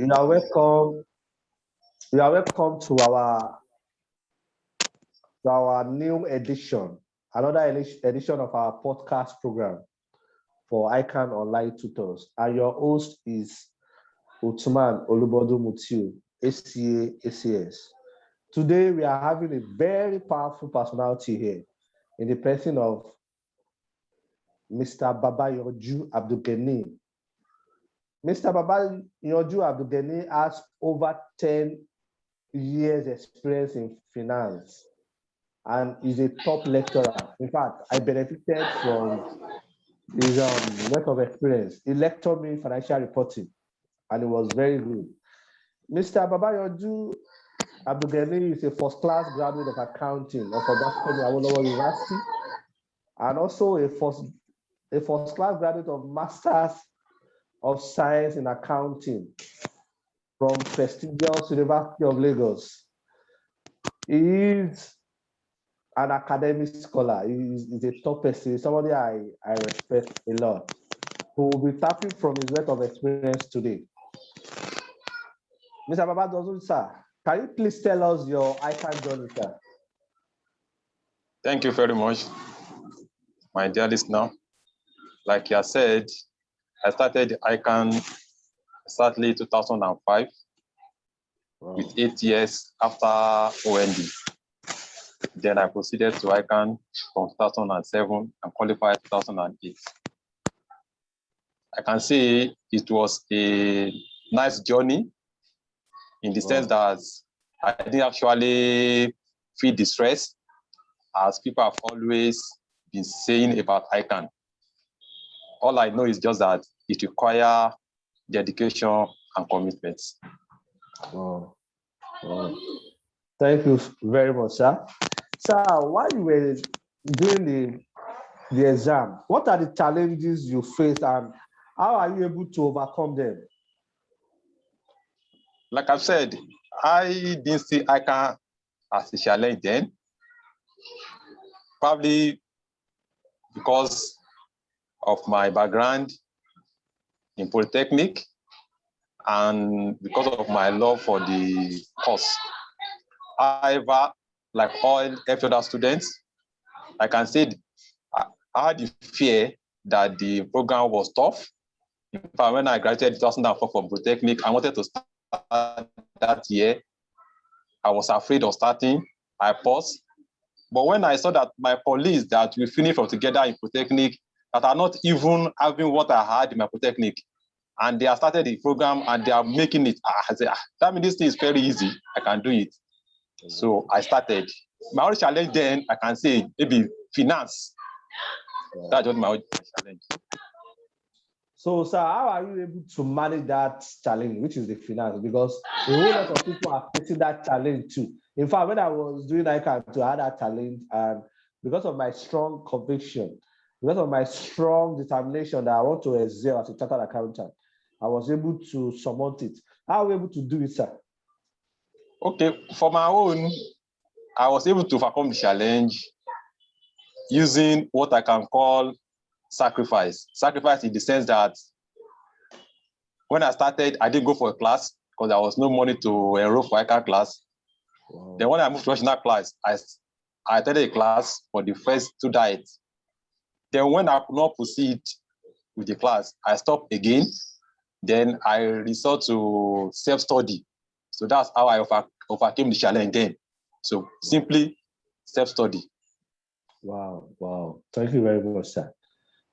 You are welcome. You are welcome to our new edition, another edition of our podcast program for ICAN Online Tutors. And your host is Uthman Olubodun ACA, ACS. Today, we are having a very powerful personality here in the person of Mr. Babayanju Abdulghaniyu. Mr. Babayanju Abdulghaniyu has over 10 years experience in finance and is a top lecturer. In fact, I benefited from his wealth of experience. He lectured me in financial reporting and it was very good. Mr. Babayanju Abdulghaniyu is a first-class graduate of accounting of Abdulghaniyu Babayanju University and also a first-class graduate of Masters of Science in Accounting from prestigious University of Lagos. He is an academic scholar. He is a top person, somebody I respect a lot, who will be tapping from his wealth of experience today. Mr. Babayanju, sir, can you please tell us your ICAN journey, sir? Thank you very much, my dear listener. Like you said, I started ICAN sadly 2005 with 8 years after OND. Then I proceeded to ICAN from 2007 and qualified 2008. I can say it was a nice journey in the sense that I didn't actually feel the stress as people have always been saying about ICAN. All I know is just that it requires dedication and commitment. Wow. Wow. Thank you very much, sir. Sir, while you were doing the exam, what are the challenges you faced and how are you able to overcome them? Like I've said, I didn't see ICAN as a challenge then, probably because of my background in Polytechnic and because of my love for the course. However, like all every other students, I can say I had the fear that the program was tough. In fact, when I graduated in 2004 from Polytechnic, I wanted to start that year. I was afraid of starting. I paused. But when I saw that my colleagues that we finished from together in Polytechnic that are not even having what I had in my Polytechnic, and they have started the program and they are making it, I said, that means this thing is very easy. I can do it. So I started. My only challenge then, I can say, maybe finance. That's just my only challenge. So, sir, how are you able to manage that challenge, which is the finance? Because a whole lot of people are facing that challenge too. In fact, when I was doing ICAN, I had that challenge, and because of my strong conviction, because of my strong determination that I want to excel as a chartered accountant, I was able to surmount it. How are you able to do it, sir? Okay, for my own, I was able to overcome the challenge using what I can call sacrifice. Sacrifice in the sense that when I started, I didn't go for a class because there was no money to enroll for ICAN class. Wow. Then when I moved to national class, I attended a class for the first 2 diets. Then when I could not proceed with the class, I stopped again. Then I resort to self-study. So that's how I overcame the challenge then. So simply self-study. Wow, wow. Thank you very much, sir.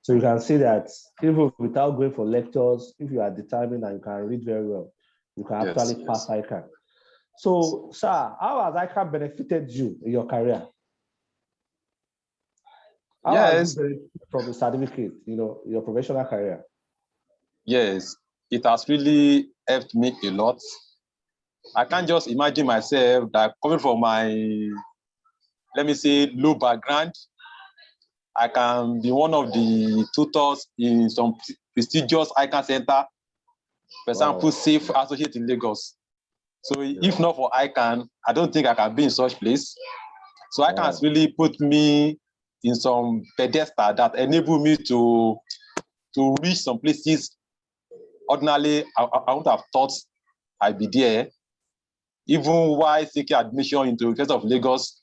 So you can see that even without going for lectures, if you are determined and you can read very well, you can actually pass ICAN. So, sir, how has ICAN benefited you in your career? How has you benefited from the certificate, your professional career? Yes, it has really helped me a lot. I can't just imagine myself that coming from my, let me say, low background, I can be one of the tutors in some prestigious ICAN center, for example, Safe Associate in Lagos. So if not for ICAN, I don't think I can be in such place. So ICAN has really put me in some pedestal that enable me to reach some places ordinarily I would have thought I be there. Even while seeking admission into the University of Lagos,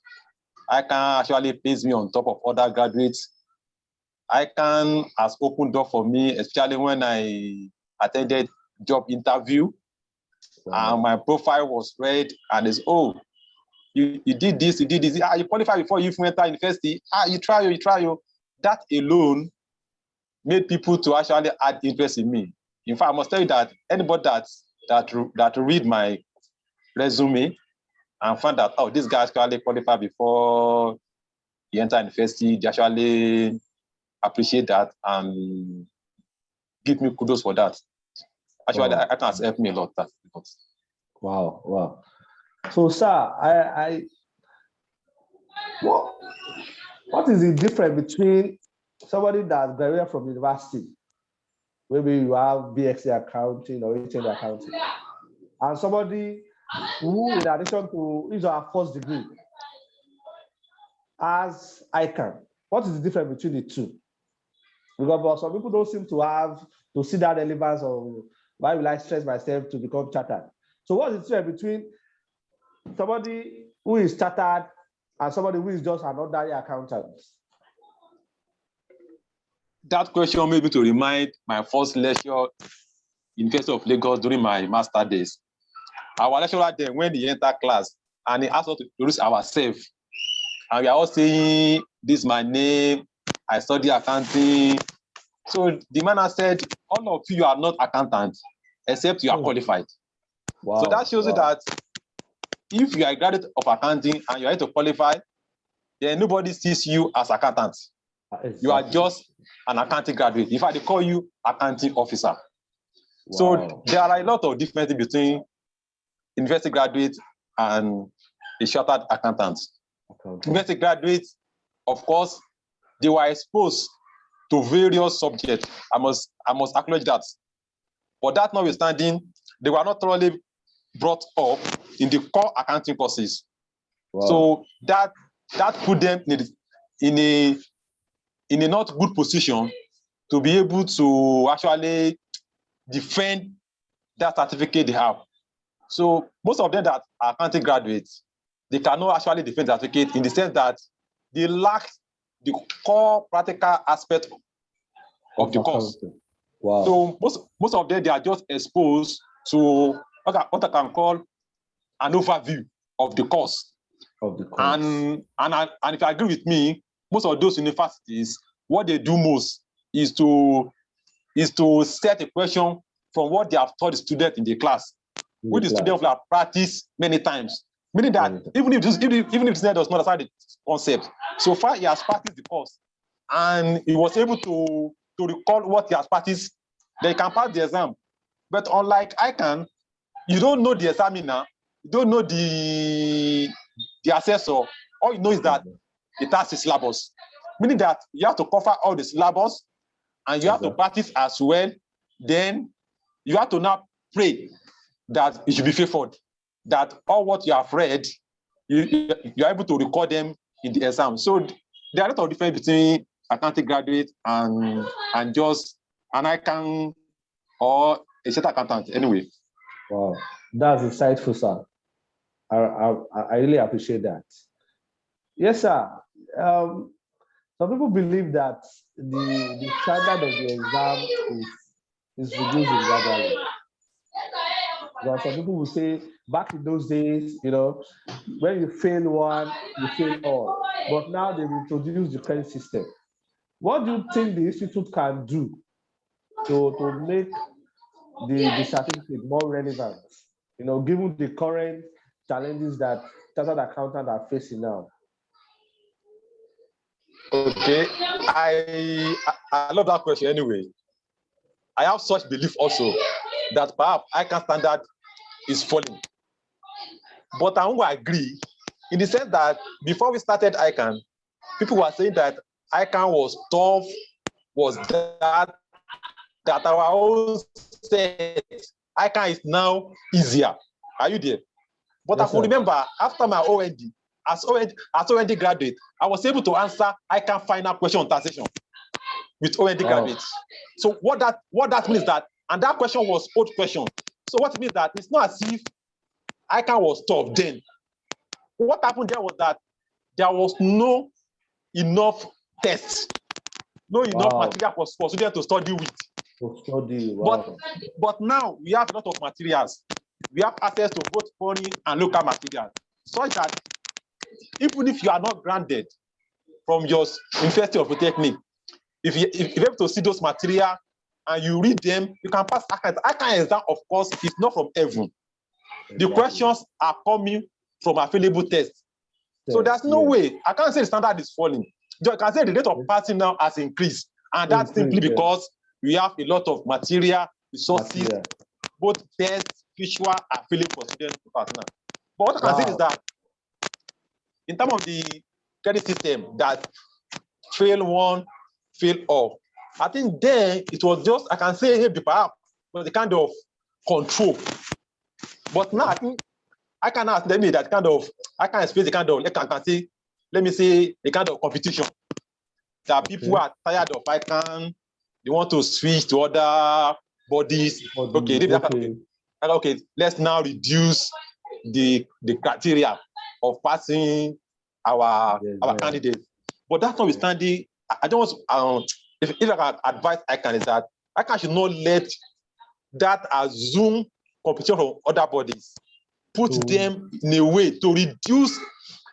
ICAN actually pays me on top of other graduates. ICAN has opened door for me, especially when I attended job interview. And my profile was read, and it's, oh, you did this, you did this. You qualified before you even enter university. You try. That alone made people to actually add interest in me. In fact, I must tell you that anybody that read my resume and find that, oh, this guy actually qualified before he entered university, they actually appreciate that and give me kudos for that. Actually, Wow. ICAN has helped me a lot. Wow. So, sir, what is the difference between somebody that graduated from university, maybe you have BXC accounting or HND accounting, and somebody who, in addition to his or her first degree, has ICAN? What is the difference between the two? Because some people don't seem to see that relevance of why will I stress myself to become chartered. So what is the difference between somebody who is chartered and somebody who is just an ordinary accountant? That question made me to remind my first lecture in University of Lagos during my master days. Our lecturer then, when he entered class, and he asked us to introduce ourselves. And we are all saying, this is my name, I study accounting. So the man has said, all of you are not accountants, except you are qualified. Wow. So that shows you that if you are a graduate of accounting and you are to qualify, then nobody sees you as accountant. Exactly. You are just an accounting graduate. In fact, they call you accounting officer. Wow. So there are a lot of differences between university graduates and a chartered accountant. University graduates, of course, they were exposed to various subjects. I must acknowledge that. But that notwithstanding, they were not thoroughly brought up in the core accounting courses. Wow. So that put them in a not good position to be able to actually defend that certificate they have. So most of them that are accounting graduates, they cannot actually defend the certificate in the sense that they lack the core practical aspect of the course. Wow. So most of them, they are just exposed to what I can call an overview of the course. And if you agree with me, most of those universities, what they do most is to set a question from what they have taught the student in the class, which the student will have practiced many times. Meaning that even if the student does not understand the concept, so far he has practiced the course and he was able to recall what he has practiced, then he can pass the exam. But unlike ICAN, you don't know the examiner, you don't know the assessor. All you know is that it has a syllabus, meaning that you have to cover all the syllabus and you have to practice as well. Then you have to now pray that it should be favored, that all what you have read, you are able to record them in the exam. So there are a lot of difference between accounting graduate and just an ICAN or a set accountant anyway. Wow, that's insightful, sir. I really appreciate that. Yes, sir. Some people believe that the standard of the exam is reducing gradually. But some people will say, back in those days, when you fail one, you fail all. But now they've introduced the credit system. What do you think the institute can do to make the certificate more relevant, given the current challenges that chartered accountants are facing now? Okay, I love that question anyway. I have such belief also that perhaps ICAN standard is falling. But I won't agree in the sense that before we started ICAN, people were saying that ICAN was tough, was that our own set. ICAN is now easier. Are you there? But yes, I could remember after my OND, as OND graduate, I was able to answer ICAN final question on taxation with OND graduates. So what that means that, and that question was old question. So what it means that it's not as if ICAN was tough then. What happened there was that there was no enough tests, no enough material for students to study with. Wow. But now we have a lot of materials. We have access to both foreign and local materials, such that even if you are not granted from your University of Polytechnic, if you're able to see those materials and you read them, you can pass ICAN. ICAN exam, of course, is not from heaven. The questions are coming from available tests. So there's no way. I can't say the standard is falling. I can say the rate of passing now has increased. And that's simply because we have a lot of material, resources, both tests, visual, and available for students to pass now. But what I can say is that in terms of the credit system that fail one, fail all, I think then it was just, I can say maybe perhaps was the kind of control. But now I think I can ask them that kind of, I can explain the kind of, let me say the kind of competition that people are tired of. ICAN, they want to switch to other bodies. Okay, let's now reduce the criteria of passing our candidates. But that's notwithstanding, I don't want to, if I can advise ICAN is that ICAN should not let that assume competition from other bodies, put them in a way to reduce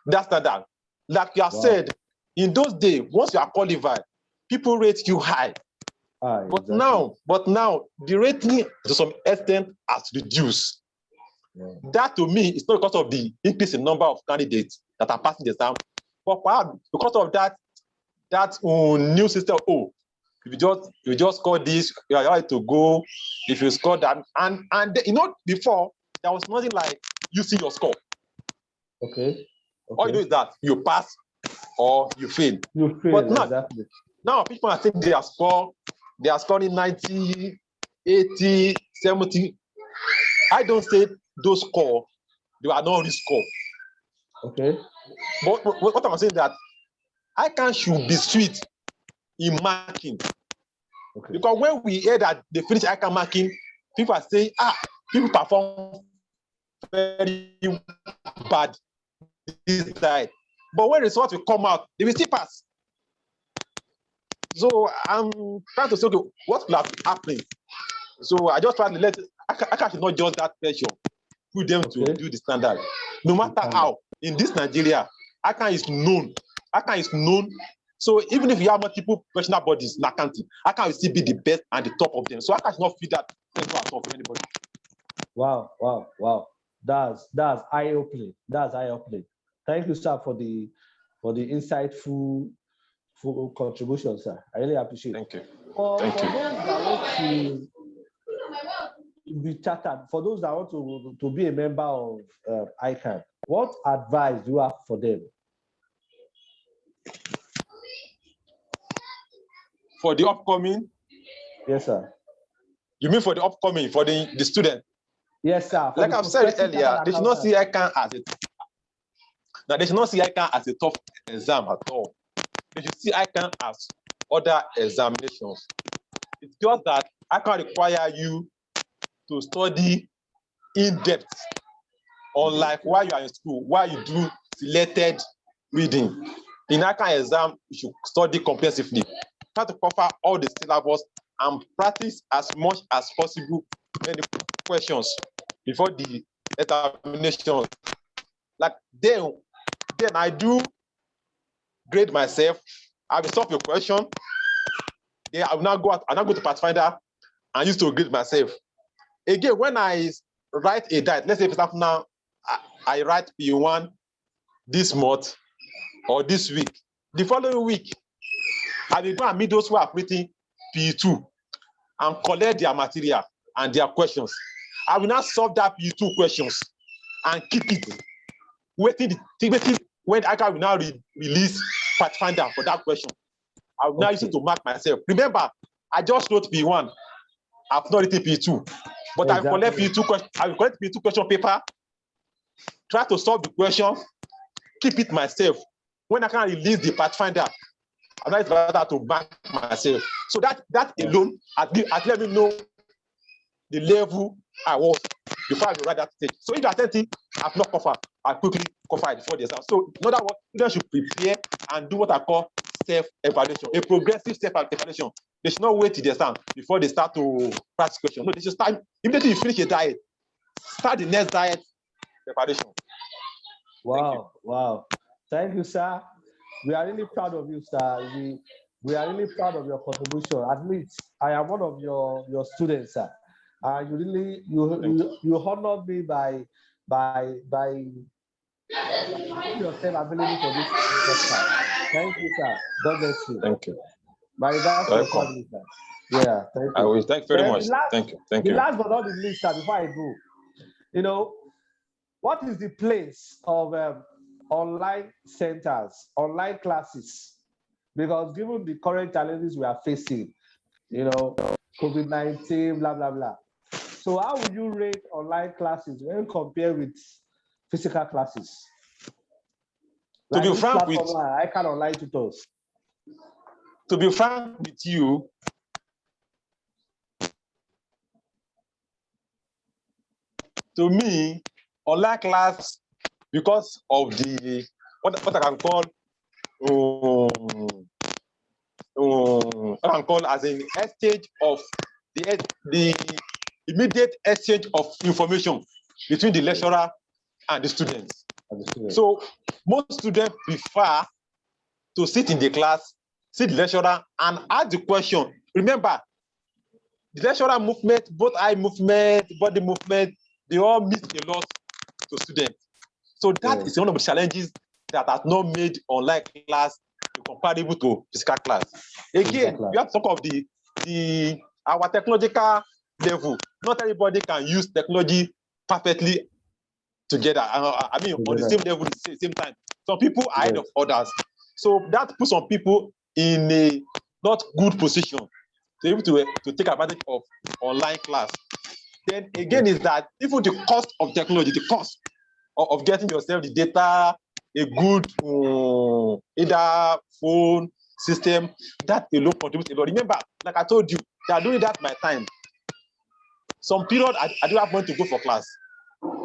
that standard. Like you have said, in those days, once you are qualified, people rate you high. But now, the rating to some extent has reduced. That to me is not because of the increase in number of candidates that are passing the exam, but perhaps because of that new system. Oh, if you just score this, you are right to go. If you score that, and before there was nothing like you see your score. Okay. All you do is that you pass or you fail. But now people are saying they are scoring 90, 80, 70. I don't say those score, they are not risk score. Okay. But what I'm saying is that ICAN should be sweet in marking. Okay. Because when we hear that they finish ICAN marking, people are saying, people perform very bad this side. But when results will come out, they will still pass. So I'm trying to say, okay, what will have happened? So I just try to let ICAN should not just that pressure, put them to do the standard. No matter how, in this Nigeria, ICAN is known. ICAN is known. So even if you have multiple professional bodies in accounting, ICAN will still be the best and the top of them. So ICAN should not feel that pressure at all for anybody. Wow. That's eye-opening. That's eye-opening. Thank you, sir, for the insightful contribution, sir. I really appreciate it. Thank you. For those that want to be chartered, for those that want to be a member of ICAN, what advice do you have for them? For the upcoming? Yes, sir. You mean for the upcoming, for the student? Yes, sir. Like I've said earlier, they should not see ICAN as they should not see ICAN as a tough exam at all. They should see ICAN as other examinations. It's just that ICAN require you to study in depth, unlike while you are in school, while you do selected reading. In ICAN exam, you should study comprehensively. Try to cover all the syllabus and practice as much as possible many questions before the examination. Like then I do grade myself. I will solve your question. Then I will now go to Pathfinder and use to grade myself. Again, when I write a diet, let's say for example now I write P1 this month or this week. The following week, I will go and meet those who are writing P2 and collect their material and their questions. I will now solve that P2 questions and keep it. Waiting when I will now release Pathfinder for that question. I will now use it to mark myself. Remember, I just wrote P1. I've not written P2. But I will collect P2 question paper, try to solve the question, keep it myself. When I can release the Pathfinder, I'm not to mark myself. So that alone, at let me know the level I was before I arrived at that stage. So if you are saying I've not covered, I quickly cover it before the exam. So in other words, students should prepare and do what I call self-evaluation, a progressive self-evaluation. They should not wait till the exam before they start to practice question. No, they should start immediately you finish a diet. Start the next diet evaluation. Wow, wow. Thank you, sir. We are really proud of you, sir. We are really proud of your contribution. At least I am one of your students, sir. You really you honored me by making yourself available for this podcast. Thank you, sir. God bless you. Thank you. My regards to your family, sir. Yeah, thank you. I will. Thank you very much. Thank you. Thank you. The last but not the least, sir, before I go, you know, what is the place of online centers, online classes? Because given the current challenges we are facing, you know, COVID-19, blah, blah, blah. So how would you rate online classes when compared with physical classes? To Like be frank with ICAN online tutors. To be frank with you, to me, online class, because of the what I can call what I can call as an exchange of the immediate exchange of information between the lecturer and the students. So most students prefer to sit in the class, see the lecturer, and ask the question. Remember, the lecturer movement, both eye movement, body movement, they all mean a lot to students. So that is one of the challenges that has not made online class comparable to physical class. Again, we have to talk of our technological level. Not everybody can use technology perfectly together. I mean, on the same level, at the same time. Some people are ahead of others. So that puts some people in a not good position to be able to take advantage of online class. Then again is that even the cost of technology, the cost of getting yourself the data, a good either phone system, that alone contributes a lot. Remember, like I told you, they are doing that my time. Some period I don't have money to go for class.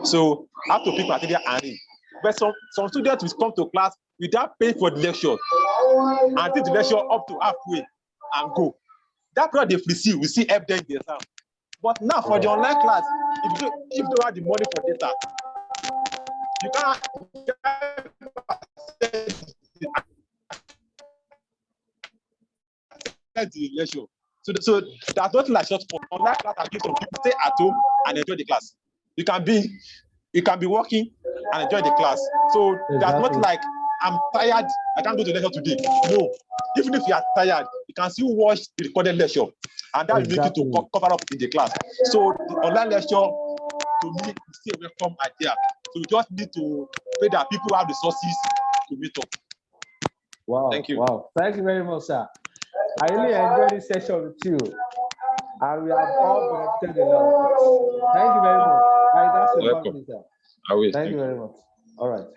So I have to pick material and read. But some students will come to class without paying for the lecture and take the lecture up to halfway and go. That period they receive, we see help them in the exam. But now for the online class, if you don't have the money for data, you can't the lecture. So that's not like short for online class. I give some people stay at home and enjoy the class. You can be working and enjoy the class. So that's not like I'm tired, I can't go to lecture today. No, even if you are tired, you can still watch the recorded lecture, and that will make you to cover up in the class. So the online lecture, to me, is still a welcome idea. So we just need to pray that people have resources to meet up. Wow. Thank you. Wow. Thank you very much, sir. I really enjoyed this session with you, and we have all benefited a lot. Thank you very much. That's your company, sir. I will. Thank you very much. All right.